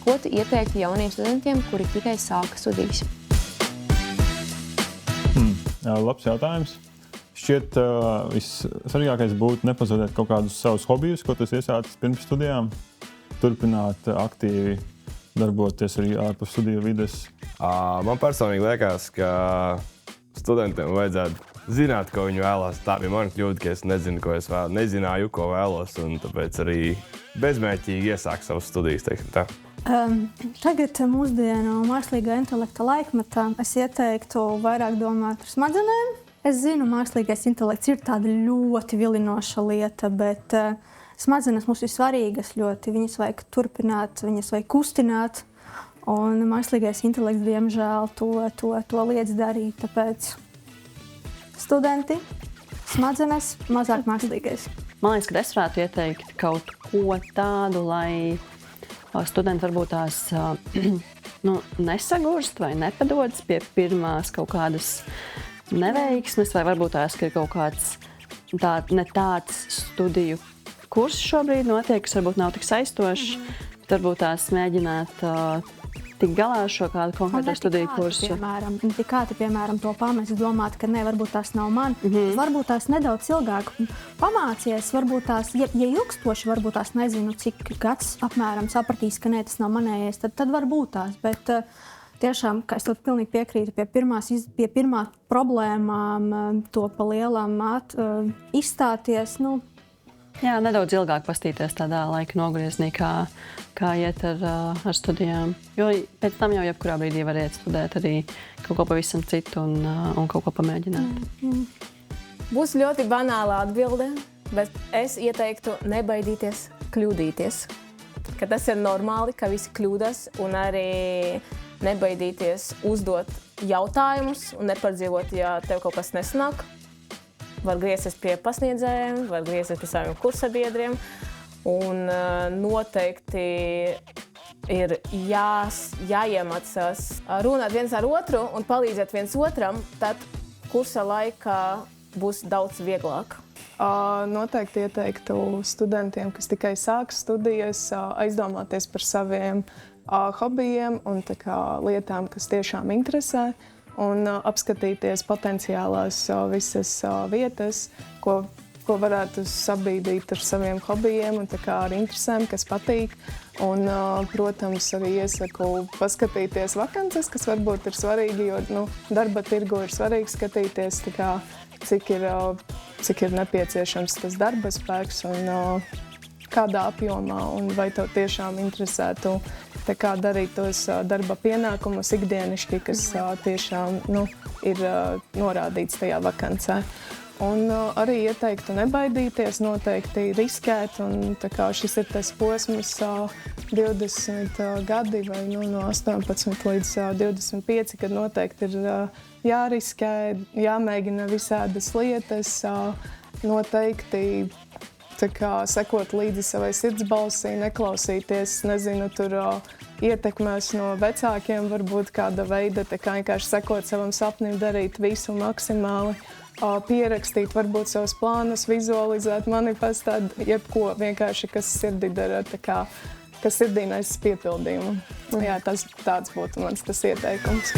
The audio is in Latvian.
ko tu ieteiktu jauniem studentiem, kuri tikai sāka studijas? Labs jautājums. Šķiet, vissvarīgākais būtu nepazaudēt kaut kādus savus hobijus, ko tu iesācis pirms studijām. Turpināt aktīvi darboties arī ārpus studiju vides. Man personīgi liekas, ka studentiem vajadzētu zināt, ko viņi vēlas. Tā bija mana kļūda, ka es nezināju, ko vēlos, un tāpēc arī bezmērķīgi iesāku savas studijas, teiksim tā. Tagad mūsdienu mākslīgā intelekta laikmetā es ieteiktu vairāk domāt par smadzenēm. Es zinu, mākslīgais intelekts ir tāda ļoti vilinoša lieta, bet smadzenes mums ir svarīgas ļoti. Viņas vajag turpināt, viņas vajag kustināt, un mākslīgais intelekts, diemžēl, to liedz darīt. Tāpēc studenti, smadzenes, mazāk mākslīgais. Man liekas, ka es varētu ieteikt kaut ko tādu, lai studenti varbūt tās nesagurst vai nepadodas pie pirmās kaut kādas neveiksmes, vai varbūt tās, ka ir kaut kāds ne tāds studiju kurs šobrīd notiek, kas varbūt nav tik saistošs, bet varbūt tās mēģināt tikt galā ar šo kādu konkrētu studiju kursu. Piemēram, to pamest, domāt, ka varbūt tās nav man. Varbūt tās nedaudz ilgāk pamācies, varbūt tās, ja ilgstoši, varbūt tās nezinu, cik gads apmēram sapratīs, ka tas nav manējais, tad varbūt tās, bet tiešām, ka es pilnīgi piekrītu, pie pirmā problēmām to pa lielām izstāties, Jā, nedaudz ilgāk pastīties tādā laika nogrieznī, kā iet ar studijām. Jo pēc tam jau jebkurā brīdī var iet studēt arī kaut ko pavisam citu un kaut ko pamēģināt. Būs ļoti banāla atbilde, bet es ieteiktu nebaidīties kļūdīties. Ka tas ir normāli, ka visi kļūdas, un arī nebaidīties uzdot jautājumus un nepardzīvot, ja tev kaut kas nesanāk. Var griezties pie pasniedzējiem, var griezties pie saviem kursabiedriem, un noteikti ir jāiemācās runāt viens ar otru un palīdzēt viens otram, tad kursa laikā būs daudz vieglāk. Noteikti ieteiktu studentiem, kas tikai sāk studijas, aizdomāties par saviem hobijiem un lietām, kas tiešām interesē. Un apskatīties potenciālās visas vietas, ko varētu sabīdīt ar saviem hobijiem un ar interesēm, kas patīk. Un, protams, arī iesaku paskatīties vakances, kas varbūt ir svarīgi, jo darba tirgu ir svarīgi skatīties, cik ir nepieciešams tas darba spēks un kādā apjomā, un vai tev tiešām interesētu darīt tos darba pienākumus ikdienišķi, kas tiešām ir norādīts tajā vakancē. Un arī ieteiktu nebaidīties, noteikti riskēt, un šis ir tas posms 20 gadi vai no 18 līdz 25, kad noteikti ir jāriskē, jāmēģina visādas lietas, noteikti sekot līdzi savai sirdsbalsī, neklausīties, ietekmēs no vecākiem, varbūt kāda veida, vienkārši sekot savam sapnim, darīt visu maksimāli, pierakstīt varbūt savus plānus, vizualizēt, manifestēt, jebko vienkārši, kas sirdī dara, kas sirdī nes piepildījumu. Jā, tāds būtu mans ieteikums.